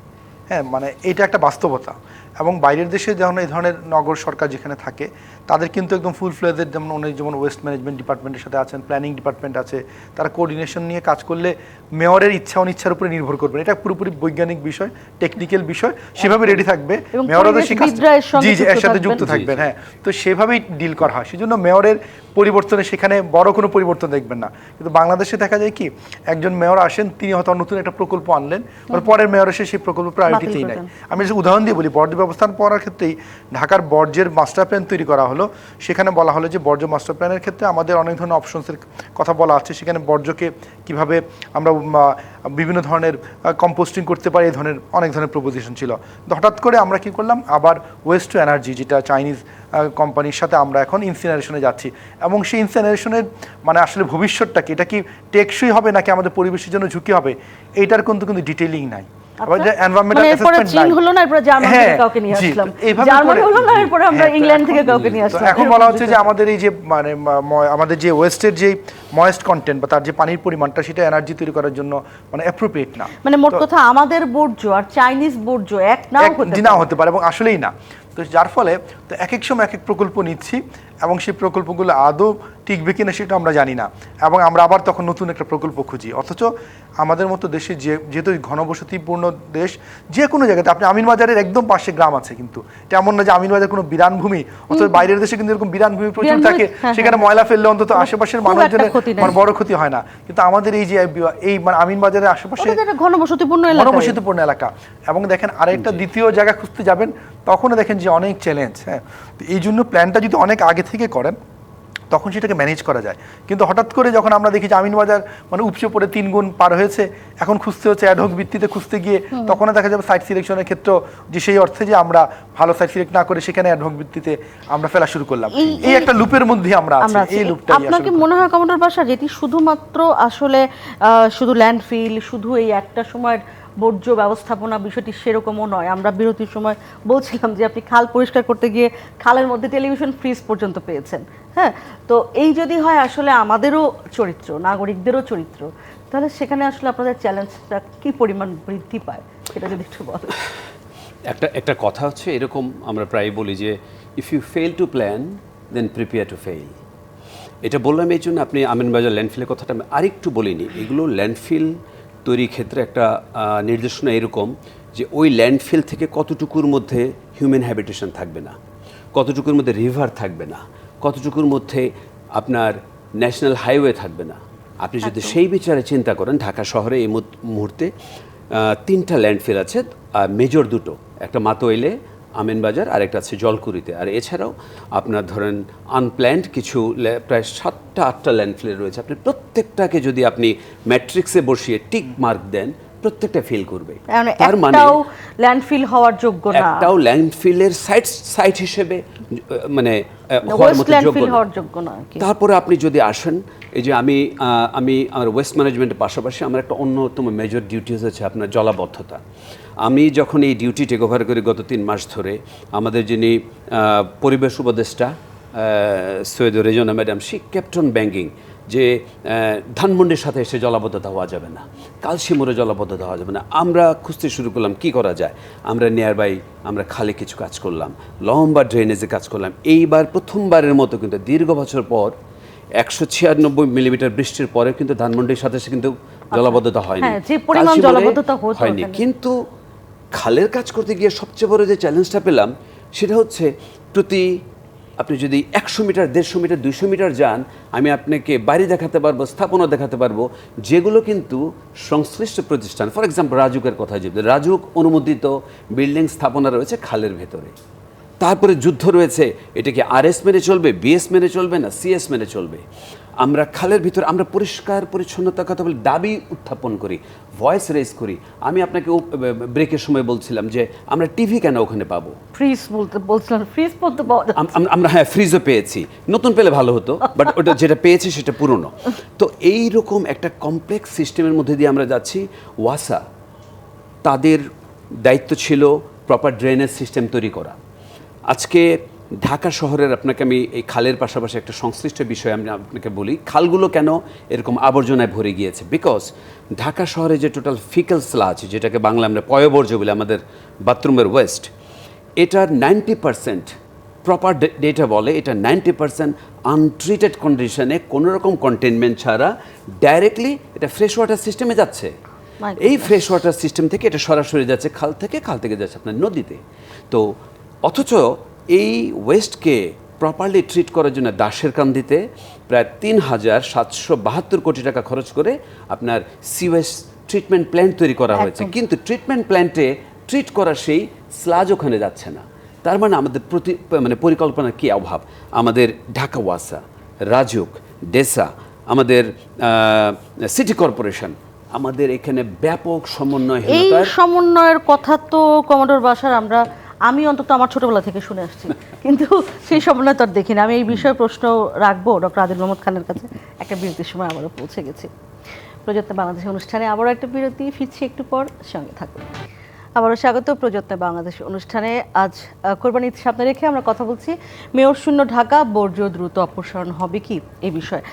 হ্যাঁ, মানে এটা একটা বাস্তবতা। এবং বাইরের দেশে যেমন এই ধরনের নগর সরকার যেখানে থাকে তাদের কিন্তু একদম ফুল ফ্লেজের, যেমন অনেক যেমন ওয়েস্ট ম্যানেজমেন্ট ডিপার্টমেন্টের সাথে আছেন, প্ল্যানিং ডিপার্টমেন্ট আছে, তারা কোঅর্ডিনেশন নিয়ে কাজ করলে মেয়রের ইচ্ছা অনিচ্ছার উপরে নির্ভর করবে না। এটা পুরোপুরি বৈজ্ঞানিক বিষয়, টেকনিক্যাল বিষয়, সেভাবে রেডি থাকবে এবং মেয়রও পরিবেশবিদরা এর সঙ্গে জি এর সাথে যুক্ত যুক্ত থাকবেন। থাকবেন। হ্যাঁ, তো সেভাবেই ডিল করা হয়। সেজন্য মেয়রের পরিবর্তনে সেখানে বড় কোনো পরিবর্তন দেখবেন না। কিন্তু বাংলাদেশে দেখা যায় কি, একজন মেয়র আসেন, তিনি হয়তো নতুন একটা প্রকল্প আনলেন, পরের মেয়র এসে সেই প্রকল্প প্রায়োরিটিতেই নাই। আমি যদি উদাহরণ দিয়ে বলি, বর্জ্য ব্যবস্থাপনা করার ক্ষেত্রেই ঢাকার বর্জ্যের মাস্টার প্ল্যান তৈরি করা হলো। সেখানে বলা হলো যে বর্জ্য মাস্টার প্ল্যানের ক্ষেত্রে আমাদের অনেক ধরনের অপশনসের কথা বলা আছে। সেখানে বর্জ্যকে কিভাবে আমরা বিভিন্ন ধরনের কম্পোস্টিং করতে পারি, এই ধরনের অনেক ধরনের প্রপোজিশন ছিল। তো হঠাৎ করে আমরা কি করলাম, আবার ওয়েস্ট টু এনার্জি, যেটা চাইনিজ কোম্পানির সাথে আমরা এখন ইনসিনারেশনে যাচ্ছি। এবং সেই ইনসিনারেশনের মানে আসলে ভবিষ্যৎটা কি, এটা কি টেকসই হবে নাকি আমাদের পরিবেশের জন্য ঝুঁকি হবে, এইটার কিন্তু ডিটেইলিং নাই। আবার যে এনভায়রনমেন্টাল অ্যাসেসমেন্ট চীন হলো না, এরপর জার্মানি থেকে কাউকে নিয়ে আসলাম, জার্মানি হলো না, এরপর আমরা ইংল্যান্ড থেকে কাউকে নিয়ে আসলাম। এখন বলা হচ্ছে যে আমাদের এই যে মানে আমাদের যে ওয়েস্টের যে ময়েস্ট কন্টেন্ট বা তার যে পানির পরিমাণটা, সেটা এনার্জি তৈরি করার জন্য মানে অ্যাপ্রোপ্রিয়েট না। মানে মোট কথা আমাদের বর্জ্য আর চাইনিজ বর্জ্য এক নাও হতে পারে, এবং আসলেই না। তো যার ফলে তো এক এক সময় এক এক প্রকল্প নিচ্ছি, এবং সেই প্রকল্পগুলো আদৌ টিকবে কিনা সেটা আমরা জানি না, এবং আমরা আবার তখন নতুন একটা প্রকল্প খুঁজি। অথচ আমাদের মতো দেশে যেহেতু ঘনবসতিপূর্ণ দেশ, যে কোনো জায়গাতে, আপনি আমিনবাজারের একদম পাশে গ্রাম আছে, কিন্তু তেমন না যে আমিনবাজার কোনো বিরান ভূমি, অথচ বাইরের দেশে কিন্তু এরকম বিরান ভূমি প্রচুর থাকে, সেখানে ময়লা ফেললে অন্তত আশেপাশের মানুষজনের বড় ক্ষতি হয় না। কিন্তু আমাদের এই যে এই মানে আমিনবাজারের আশেপাশে ঘনবসতিপূর্ণ এলাকা, এবং দেখেন আরেকটা দ্বিতীয় জায়গা খুঁজতে যাবেন, তখনও দেখেন যে অনেক চ্যালেঞ্জ। হ্যাঁ, এই জন্য প্ল্যানটা যদি অনেক আগে থেকে করেন তখন সেটাকে ম্যানেজ করা যায়। কিন্তু হঠাৎ করে যখন আমরা দেখি যে আমিনবাজার মানে উপচে পড়ে 3 গুণ পার হয়েছে, এখন খুঁজতে হচ্ছে অ্যাডহক ভিত্তিতে খুঁজতে গিয়ে, তখন দেখা যাবে সাইট সিলেকশনের ক্ষেত্রেও যে সেই অর্থে যে আমরা ভালো সাইট সিলেক্ট না করে সেখানে অ্যাডহক ভিত্তিতে আমরা ফেলা শুরু করলাম। এই একটা লুপের মধ্যে আমরা আছি। এই লুপটাই আপনাকে মনে হয় কমান্ডার বাসা, যেটি শুধুমাত্র আসলে শুধু ল্যান্ডফিল, শুধু এই একটা সময়ের বর্জ্য ব্যবস্থাপনা বিষয়টি সেরকমও নয়। আমরা বিরতির সময় বলছিলাম যে আপনি খাল পরিষ্কার করতে গিয়ে খালের মধ্যে টেলিভিশন ফ্রিজ পর্যন্ত পেয়েছেন। হ্যাঁ, তো এই যদি হয় আসলে আমাদেরও চরিত্র, নাগরিকদেরও চরিত্র, তাহলে সেখানে আসলে আপনাদের চ্যালেঞ্জটা কি পরিমাণ বৃদ্ধি পায়, সেটা যদি একটু বলেন। একটা কথা হচ্ছে এরকম, আমরা প্রায় বলি যে if you fail to plan then prepare to fail. এটা বললাম এই জন্য, আপনি আমিনবাজার ল্যান্ডফিলের কথাটা আমি আরেকটু বলিনি। এগুলো ল্যান্ডফিল তৈরির ক্ষেত্রে একটা নির্দেশনা এরকম যে ওই ল্যান্ডফিল থেকে কতটুকুর মধ্যে হিউম্যান হ্যাবিটেশন থাকবে না, কতটুকুর মধ্যে রিভার থাকবে না, কতটুকুর মধ্যে আপনার ন্যাশনাল হাইওয়ে থাকবে না। আপনি যদি সেই বিচারে চিন্তা করেন, ঢাকা শহরে এই মুহূর্তে 3টা ল্যান্ডফিল আছে, মেজর 2টো, একটা মাতোয়াইলে, আমিনবাজার, আর একটা আছে জলকুড়িতে। আর এছাড়াও আপনার ধরেন আনপ্ল্যান্ড কিছু প্রায় 7টা-8টা ল্যান্ডফিল রয়েছে। আপনি প্রত্যেকটাকে যদি আপনি ম্যাট্রিক্সে বসিয়ে টিক মার্ক দেন, প্রত্যেকটা ফিল করবে। তার মানে ল্যান্ডফিল হওয়ার যোগ্য না, একটাও ল্যান্ডফিলের সাইট হিসেবে মানে হওয়ার মতো যোগ্য না। তারপরে আপনি যদি আসেন, এই যে আমি আমার ওয়েস্ট ম্যানেজমেন্টের পাশাপাশি আমার একটা অন্যতম মেজর ডিউটিস হচ্ছে আপনার জলাবদ্ধতা। আমি যখন এই ডিউটি টেক ওভার করি গত 3 মাস ধরে, আমাদের যিনি পরিবেশ উপদেষ্টা Syed Rezna madam, she kept on banking যে ধানমন্ডির সাথে এসে জলাবদ্ধতা হওয়া যাবে না, কালশিমুরে জলাবদ্ধতা হওয়া যাবে না। আমরা খুঁজতে শুরু করলাম কি করা যায়। আমরা নিয়ারবাই আমরা খালে কিছু কাজ করলাম, লম্বা ড্রেনেজে কাজ করলাম। এইবার প্রথমবারের মতো কিন্তু দীর্ঘ বছর পর 196 মিলিমিটার বৃষ্টির পরে কিন্তু ধানমন্ডির সাথে কিন্তু জলাবদ্ধতা হয়নি, হয়নি। কিন্তু খালের কাজ করতে গিয়ে সবচেয়ে বড় যে চ্যালেঞ্জটা পেলাম সেটা হচ্ছে আপনি যদি 100 মিটার, 150 মিটার, 200 মিটার যান, আমি আপনাকে বাড়ি দেখাতে পারবো, স্থাপনা দেখাতে পারবো, যেগুলো কিন্তু সংশ্লিষ্ট প্রতিষ্ঠান, ফর এক্সাম্পল রাজুকের কথা, যে রাজুক অনুমোদিত বিল্ডিং স্থাপনা রয়েছে খালের ভেতরে। তারপরে যুদ্ধ রয়েছে, এটা কি RS মেনে চলবে, BS মেনে চলবে না CS মেনে চলবে। আমরা খালের ভিতরে আমরা পরিষ্কার পরিচ্ছন্নতার কথা বলে দাবি উত্থাপন করি, ভয়েস রেজ করি। আমি আপনাকে ব্রেকের সময় বলছিলাম যে আমরা টিভি কেন ওখানে পাবো, আমরা হ্যাঁ ফ্রিজও পেয়েছি, নতুন পেলে ভালো হতো, বাট ওটা যেটা পেয়েছি সেটা পুরনো। তো এই রকম একটা কমপ্লেক্স সিস্টেমের মধ্যে দিয়ে আমরা যাচ্ছি। ওয়াসা, তাদের দায়িত্ব ছিল প্রপার ড্রেনেজ সিস্টেম তৈরি করা। আজকে ঢাকা শহরের আপনাকে আমি এই খালের পাশাপাশি একটা সংশ্লিষ্ট বিষয় আমি আপনাকে বলি, খালগুলো কেন এরকম আবর্জনায় ভরে গিয়েছে। বিকজ ঢাকা শহরে যে টোটাল ফিকেল স্লাজ, যেটাকে বাংলা আমরা পয়বর্জ্য বলি, আমাদের বাথরুমের ওয়েস্ট, এটার 90% প্রপার ডেটা বলে এটা 90% আনট্রিটেড কন্ডিশনে কোনো রকম কন্টেনমেন্ট ছাড়া ডাইরেক্টলি এটা ফ্রেশ ওয়াটার সিস্টেমে যাচ্ছে। My এই ফ্রেশ ওয়াটার সিস্টেম থেকে এটা সরাসরি যাচ্ছে খাল থেকে যাচ্ছে আপনার নদীতে। তো অথচ এই ওয়েস্টকে প্রপারলি ট্রিট করার জন্য দাসেরকান্দিতে প্রায় ৩,৭৭২ কোটি টাকা খরচ করে আপনার সিওয়েজ ট্রিটমেন্ট প্ল্যান্ট তৈরি করা হয়েছে, একদম। কিন্তু ট্রিটমেন্ট প্ল্যান্টে ট্রিট করা সেই স্লাজ ওখানে যাচ্ছে না। তার মানে আমাদের পরিকল্পনার কী অভাব। আমাদের ঢাকা ওয়াসা, রাজুক, ডেসা, আমাদের সিটি কর্পোরেশন, আমাদের এখানে ব্যাপক এই সমন্বয়হীনতার সমন্বয়ের কথা তো কমোডর বাসার আমি অন্তত আমার ছোটবেলা থেকে শুনে আসছি, কিন্তু সেই সমন্বয় তো আর দেখি না। আমি এই বিষয়ে প্রশ্ন রাখবো ডক্টর আদিল মোহাম্মদ খানের কাছে। একটা বিরতির সময় আবারও পৌঁছে গেছি প্রযত্ন বাংলাদেশ অনুষ্ঠানে। আবারও একটা বিরতি, ফিরছি একটু পর, সঙ্গে থাকুন। আবারও স্বাগত প্রযত্ন বাংলাদেশ অনুষ্ঠানে। আজ কোরবানি ঈদ সামনে রেখে আমরা কথা বলছি মেয়র শূন্য ঢাকা, বর্জ্য দ্রুত অপসারণ হবে কি এই বিষয়ে।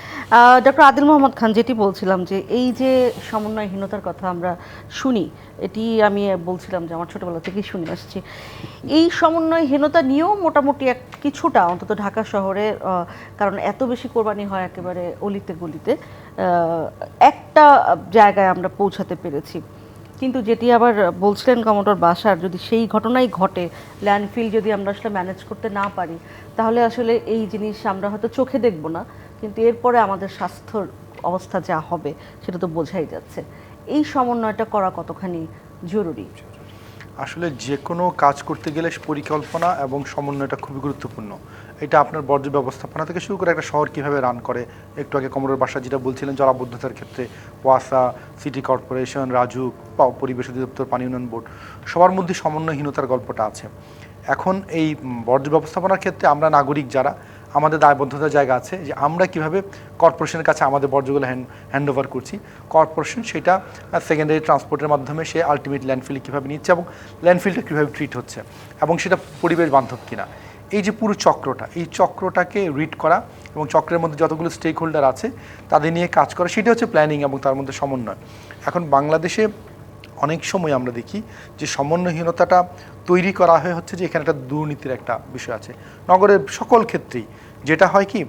ডক্টর আদিল মোহাম্মদ খান, যেটি বলছিলাম যে এই যে সমন্বয়হীনতার কথা আমরা শুনি, এটি আমি বলছিলাম যে আমার ছোটবেলা থেকেই শুনে আসছি। এই সমন্বয়হীনতা নিয়েও মোটামুটি কিছুটা অন্তত ঢাকা শহরে, কারণ এত বেশি কোরবানি হয় একেবারে অলিতে গলিতে, একটা জায়গায় আমরা পৌঁছাতে পেরেছি। কিন্তু যেটি আবার বলছিলেন কমোডর বাসার, যদি সেই ঘটনাই ঘটে, ল্যান্ডফিল যদি আমরা আসলে ম্যানেজ করতে না পারি, তাহলে আসলে এই জিনিস আমরা হয়তো চোখে দেখব না, কিন্তু এরপরে আমাদের স্বাস্থ্যর অবস্থা যা হবে সেটা তো বোঝাই যাচ্ছে। এই সমন্বয়টা করা কতখানি জরুরি? আসলে যে কোনো কাজ করতে গেলে পরিকল্পনা এবং সমন্বয়টা খুবই গুরুত্বপূর্ণ। এটা আপনার বর্জ্য ব্যবস্থাপনা থেকে শুরু করে একটা শহর কীভাবে রান করে, একটু আগে কমরের বাসা যেটা বলছিলেন জলাবদ্ধতার ক্ষেত্রে, ওয়াসা, সিটি কর্পোরেশন, রাজুক, পরিবেশ অধিদপ্তর, পানি উন্নয়ন বোর্ড, সবার মধ্যে সমন্বয়হীনতার গল্পটা আছে। এখন এই বর্জ্য ব্যবস্থাপনার ক্ষেত্রে আমরা নাগরিক যারা, আমাদের দায়বদ্ধতার জায়গা আছে যে আমরা কিভাবে কর্পোরেশনের কাছে আমাদের বর্জ্যগুলো হ্যান্ড ওভার করছি। কর্পোরেশন সেটা সেকেন্ডারি ট্রান্সপোর্টের মাধ্যমে সে আলটিমেট ল্যান্ডফিলে কীভাবে নিচ্ছে এবং ল্যান্ডফিলটা কীভাবে ট্রিট হচ্ছে এবং সেটা পরিবেশ বান্ধব কিনা। এই যে পুরো চক্রটা, এই চক্রটাকে রিড করা এবং চক্রের মধ্যে যতগুলো স্টেক হোল্ডার আছে তাদের নিয়ে কাজ করা, সেটা হচ্ছে প্ল্যানিং এবং তার মধ্যে সমন্বয়। এখন বাংলাদেশে অনেক সময় আমরা দেখি যে সমন্বয়হীনতাটা তৈরি করা হচ্ছে যে এখানে একটা দুর্নীতির একটা বিষয় আছে। নগরের সকল ক্ষেত্রেই যেটা হয় কি,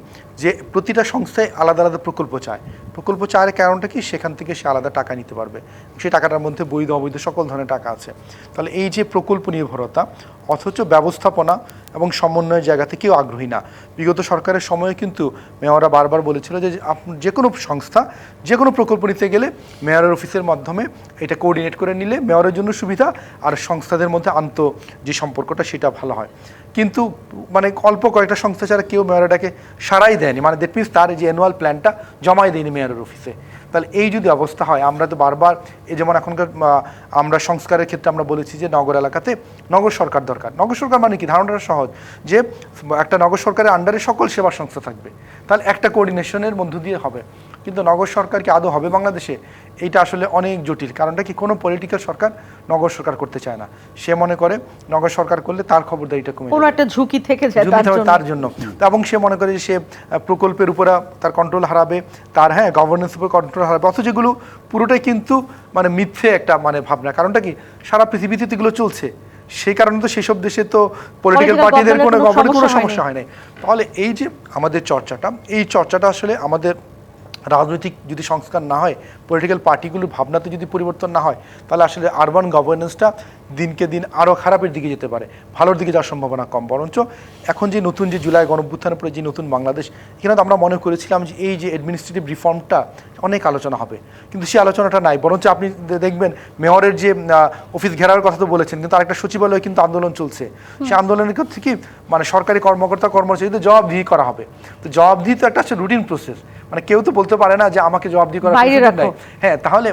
যে প্রতিটা সংস্থায় আলাদা আলাদা প্রকল্প চায়। প্রকল্প চায়ের কারণটা কি, সেখান থেকে সে আলাদা টাকা নিতে পারবে, সেই টাকাটার মধ্যে বৈধ অবৈধ সকল ধরনের টাকা আছে। তাহলে এই যে প্রকল্প নির্ভরতা, অথচ ব্যবস্থাপনা এবং সমন্বয়ের জায়গাতে কেউ আগ্রহী না। বিগত সরকারের সময়ে কিন্তু মেয়ররা বারবার বলেছিল যে যে কোনো সংস্থা যে কোনো প্রকল্প নিতে গেলে মেয়রের অফিসের মাধ্যমে এটা কোঅর্ডিনেট করে নিলে মেয়রের জন্য সুবিধা, আর সংস্থাদের মধ্যে যে সম্পর্কটা সেটা ভালো হয়। কিন্তু মানে অল্প কয়েকটা সংস্থা ছাড়া কেউ মেয়রটাকে সারাই দেয়নি, মানে দ্যাট মিনস তার যে অ্যানুয়াল প্ল্যানটা জমাই দেয়নি মেয়রের অফিসে। তাহলে এই যদি অবস্থা হয়, আমরা তো বারবার এই যেমন এখনকার আমরা সংস্কারের ক্ষেত্রে আমরা বলেছি যে নগর এলাকাতে নগর সরকার দরকার। নগর সরকার মানে কি, ধারণাটা সহজ, যে একটা নগর সরকারের আন্ডারে সকল সেবা সংস্থা থাকবে, তাহলে একটা কোঅর্ডিনেশনের মধ্য দিয়ে হবে। কিন্তু নগর সরকার কি আদৌ হবে বাংলাদেশে? এইটা আসলে অনেক জটিল। কারণটা কি, কোনো পলিটিক্যাল সরকার নগর সরকার করতে চায় না। সে মনে করে নগর সরকার করলে তার খবরদারিটা কমে কোনো একটা ঝুঁকি থেকে যায় তার জন্য, এবং সে মনে করে যে সে প্রকল্পের উপরে তার কন্ট্রোল হারাবে, তার গভর্নেন্সের উপর কন্ট্রোল হারাবে। অথচ যেগুলো পুরোটাই কিন্তু মানে মিথ্যে একটা ভাবনা। কারণটা কি, সারা পৃথিবীতে এগুলো চলছে, সেই কারণে তো সেসব দেশে তো পলিটিক্যাল পার্টিদের কোনো সমস্যা হয় নাই। তাহলে এই যে আমাদের এই চর্চাটা আসলে আমাদের রাজনৈতিক যদি সংস্কার না হয়, পলিটিক্যাল পার্টিগুলোর ভাবনাতে যদি পরিবর্তন না হয়, তাহলে আসলে আরবান গভর্নেন্সটা দিনকে দিন আরও খারাপের দিকে যেতে পারে, ভালোর দিকে যাওয়ার সম্ভাবনা কম। বরঞ্চ এখন যে নতুন যে জুলাই গণঅভ্যুত্থানের পরে যে নতুন বাংলাদেশ, এখানে তো আমরা মনে করেছিলাম যে এই যে অ্যাডমিনিস্ট্রেটিভ রিফর্মটা অনেক আলোচনা হবে, কিন্তু সেই আলোচনাটা নাই। বরঞ্চ আপনি দেখবেন মেয়রের যে অফিস ঘেরার কথা তো বলেছেন, কিন্তু আরেকটা সচিবালয়ে কিন্তু আন্দোলন চলছে। সেই আন্দোলনের ক্ষেত্রে কি, মানে সরকারি কর্মচারীদের জবাবদিহি করা হবে। তো জবাবদিহি তো একটা হচ্ছে রুটিন প্রসেস, মানে কেউ তো বলতে পারে না যে আমাকে জবাবদিহি করা নাই। হ্যাঁ, তাহলে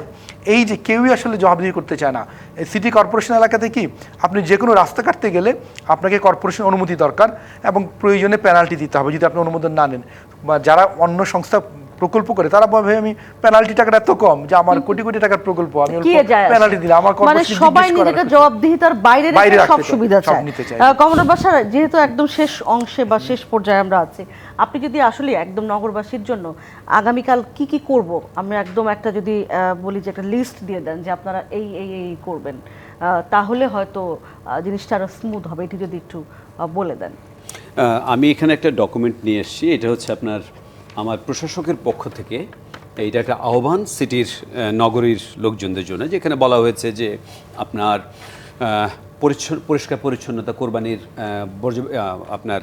এই যে কেউই আসলে জবাবদিহি করতে চায় না। এই সিটি কর্পোরেশন এলাকাতে কি, আপনি যে কোনো রাস্তা কাটতে গেলে আপনাকে কর্পোরেশন অনুমতি দরকার এবং প্রয়োজনে পেনাল্টি দিতে হবে যদি আপনি অনুমোদন না নেন। বা যারা অন্য সংস্থা প্রকল্প করে তারা ভাবে আমি পেনাল্টি টাকাটা এত কম যে আমার কোটি কোটি টাকার প্রকল্প আমি কি যায় আসে? পেনাল্টি দিলাম আমার মানে কর্মসূচি সবাই জিজ্ঞেস করার নিজেকে ক্ষেত্রে। জবাবদিহিতার বাইরে বাইরে রেখে সব রাখতে চায়, সুবিধা সব চায়। নিতে চায়। কমরেডর বাসার যেহেতু একদম শেষ অংশে বা শেষ পর্যায়ে আমরা আছি, আপনি যদি আসলে একদম নগরবাসীর জন্য আগামীকাল কি কি করব আমি একদম একটা যদি বলি যে একটা লিস্ট দিয়ে দেন যে আপনারা এই এই এই করবেন, তাহলে হয়তো জিনিসটা আরো স্মুথ হবে, এটি যদি একটু বলে দেন। আমি এখানে একটা ডকুমেন্ট নিয়ে এসেছি, এটা হচ্ছে আপনার আমার প্রশাসকের পক্ষ থেকে এইটা একটা আহ্বান সিটির নগরীর লোকজনদের জন্য, যেখানে বলা হয়েছে যে আপনার পরিষ্কার পরিচ্ছন্নতা, কোরবানির আপনার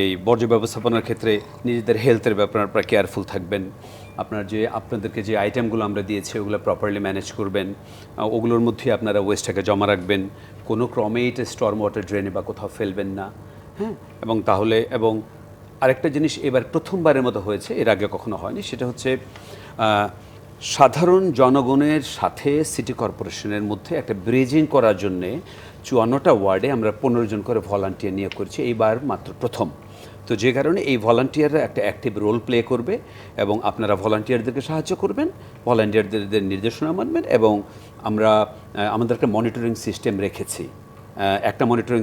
এই বর্জ্য ব্যবস্থাপনার ক্ষেত্রে নিজেদের হেলথের ব্যাপারে আপনারা কেয়ারফুল থাকবেন, আপনার যে আপনাদেরকে যে আইটেমগুলো আমরা দিয়েছি ওগুলো প্রপারলি ম্যানেজ করবেন, ওগুলোর মধ্যে আপনারা ওয়েস্টটাকে জমা রাখবেন, কোনো ক্রমে এটা স্টর্ম ওয়াটার ড্রেনে বা কোথাও ফেলবেন না, হ্যাঁ। এবং আরেকটা জিনিস এবার প্রথমবারের মতো হয়েছে, এর আগে কখনো হয়নি, সেটা হচ্ছে সাধারণ জনগণের সাথে সিটি কর্পোরেশনের মধ্যে একটা ব্রিজিং করার জন্যে 54টা ওয়ার্ডে আমরা 15 জন করে ভলান্টিয়ার নিয়োগ করছি, এইবার মাত্র প্রথম। তো যে কারণে এই ভলান্টিয়াররা একটা অ্যাক্টিভ রোল প্লে করবে এবং আপনারা ভলান্টিয়ারদেরকে সাহায্য করবেন, ভলান্টিয়ারদের নির্দেশনা মানবেন, এবং আমরা আমাদের একটা মনিটরিং সিস্টেম রেখেছি, একটা মনিটরিং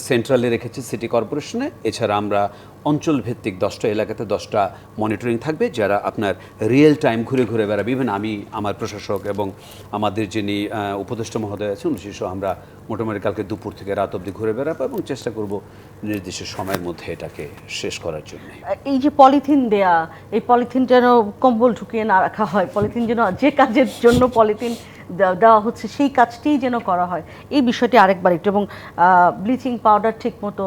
সেন্ট্রালে রেখেছি সিটি কর্পোরেশনে, এছাড়া আমরা অঞ্চলভিত্তিক 10টা এলাকাতে 10টা মনিটরিং থাকবে, যারা আপনার রিয়েল টাইম ঘুরে ঘুরে বেড়াবে। ইভেন আমি, আমার প্রশাসক এবং আমাদের যিনি উপদেষ্টা মহোদয় আছেন বিশেষ, আমরা মোটামুটি কালকে দুপুর থেকে রাত অবধি ঘুরে বেড়াবো এবং চেষ্টা করব নির্দিষ্ট সময়ের মধ্যে এটাকে শেষ করার জন্য। এই যে পলিথিন দেয়া, এই পলিথিন যেন কম্বল ঢুকিয়ে না রাখা হয়, পলিথিন যেন যে কাজের জন্য পলিথিন দেওয়া হচ্ছে সেই কাজটিই যেন করা হয়, এই বিষয়টি আরেকবার একটু, এবং ব্লিচিং পাউডার ঠিক মতো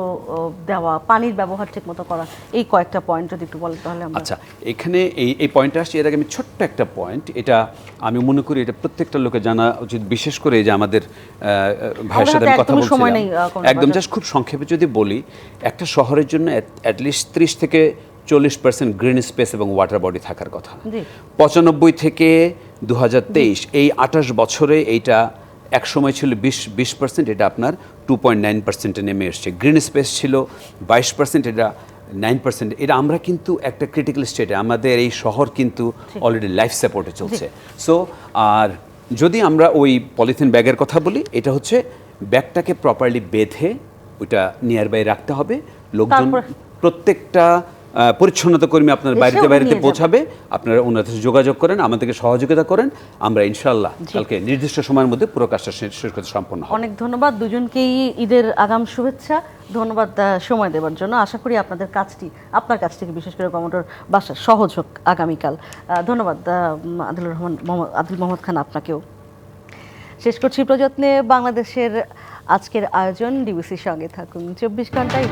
দেওয়া, পানির ব্যবহার ঠিক মতো করা, এই কয়েকটা পয়েন্ট যদি একটু বলেন তাহলে আমরা। আচ্ছা, এখানে এই পয়েন্টটা আসছে, এর আগে আমি ছোট্ট একটা পয়েন্ট, এটা আমি মনে করি এটা প্রত্যেকটা লোকে জানা উচিত, বিশেষ করে এই যে আমাদের ভাইয়ের সাথে আমি কথা বলছিলাম, একদম জাস্ট খুব সংক্ষেপে যদি বলি, একটা শহরের জন্য অ্যাটলিস্ট 30 থেকে 40% গ্রিন স্পেস এবং ওয়াটার বডি থাকার কথা। 95 থেকে 2023 এই 28 বছরে এইটা এক সময় ছিল 20%, এটা আপনার 2.9%-এ নেমে এসছে। গ্রিন স্পেস ছিল 22%, এটা 9%। এটা আমরা কিন্তু একটা ক্রিটিক্যাল স্টেটে, আমাদের এই শহর কিন্তু অলরেডি লাইফ সাপোর্টে চলছে। সো আর যদি আমরা ওই পলিথিন ব্যাগের কথা বলি, এটা হচ্ছে ব্যাগটাকে প্রপারলি বেঁধে ওইটা নিয়ার বাই রাখতে হবে, লোকজন প্রত্যেকটা পরিচ্ছন্নতা কর্মী আপনার বাড়িতে পৌঁছাবে, আপনারা ওনাদের সাথে যোগাযোগ করেন, আমাদেরকে সহযোগিতা করেন, আমরা ইনশাআল্লাহ কালকে নির্দিষ্ট সময়ের মধ্যে পুরো কাজটা শেষ করতে সম্পন্ন হবে। অনেক ধন্যবাদ দুজনকেই, ঈদের আগাম শুভেচ্ছা, ধন্যবাদ সময় দেওয়ার জন্য। আশা করি আপনাদের কাজটি, আপনার কাছ থেকে বিশেষ করে কমোডর বাসার সহজ হোক আগামীকাল। ধন্যবাদ আদিল মোহাম্মদ খান, আপনাকেও। শেষ করছি প্রযত্নে বাংলাদেশের আজকের আয়োজন। ডিবিসির সঙ্গে থাকুন, 24 ঘন্টায়।